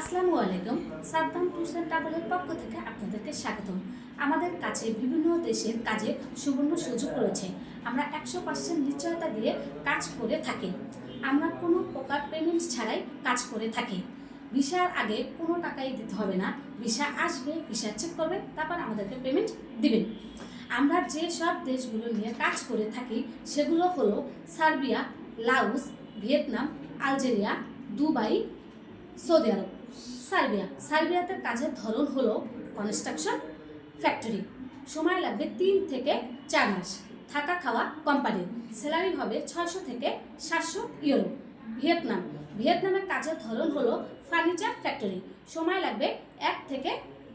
আসসালামু আলাইকুম। Saddam tours and ট্রাভেলের পক্ষ থেকে আপনাদেরকে স্বাগতম। আমাদের কাছে বিভিন্ন দেশের কাজে সুবর্ণ সুযোগ রয়েছে। আমরা 100% নিশ্চয়তা দিয়ে কাজ করে থাকি। আমরা কোনো প্রকার পেমেন্ট ছাড়াই কাজ করে থাকি। ভিসার আগে কোনো টাকাই দিতে হবে না। ভিসা আসবে, ভিসা চেক করবেন, তারপর আমাদেরকে পেমেন্ট দিবেন। আমরা যে সব দেশগুলো নিয়ে কাজ করে থাকি সেগুলো হলো Serbia, Laos, Vietnam, Algeria, Dubai, Saudi আরব। সার্বিয়াতে কাজের ধরন হলো কনস্ট্রাকশন ফ্যাক্টরি। সময় লাগবে 3 থেকে 4 মাস। থাকা খাওয়া কোম্পানির। স্যালারি হবে 600 থেকে 700 ইউরো। ভিয়েতনামের কাজের ধরন হলো ফার্নিচার ফ্যাক্টরি। সময় লাগবে 1 থেকে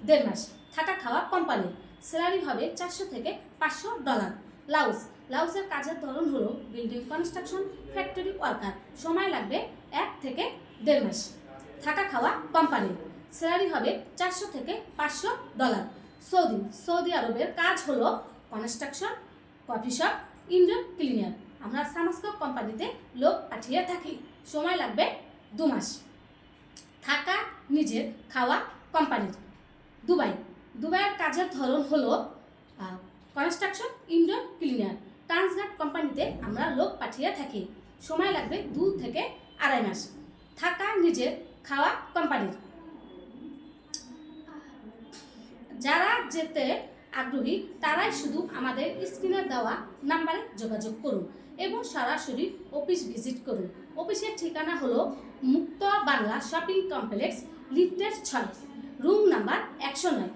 1.5 মাস। থাকা খাওয়া কোম্পানির। স্যালারি হবে 400 থেকে 500 ডলার। লাওসের কাজের ধরন হলো বিল্ডিং কনস্ট্রাকশন ফ্যাক্টরি ওয়ার্কার। সময় লাগবে 1 থেকে 1.5 মাস। থাকা খাওয়া কোম্পানি। স্যালারি হবে 400 থেকে 500 ডলার। সৌদি আরবের কাজ হলো construction, coffee shop, indoor cleaner. আমরা সামাস্কো কোম্পানিতে লোক পাঠিয়ে থাকি। সময় লাগবে 2 মাস। থাকা নিজের, খাওয়া কোম্পানির। দুবাইয়ের কাজের ধরন হলো কনস্ট্রাকশন, ইনডোর ক্লিনার। ট্রান্সগার্ড কোম্পানিতে আমরা লোক পাঠিয়ে থাকি। সময় লাগবে 2 থেকে 2.5 মাস। থাকা নিজের, খাওয়া কোম্পানির। যারা যেতে আগ্রহী তারাই শুধু আমাদের স্ক্রিনে দেওয়া নাম্বারে যোগাযোগ করুন এবং সরাসরি অফিস ভিজিট করুন। অফিসের ঠিকানা হলো মুক্ত বাংলা শপিং কমপ্লেক্স, লিফটের 6, রুম নাম্বার 109।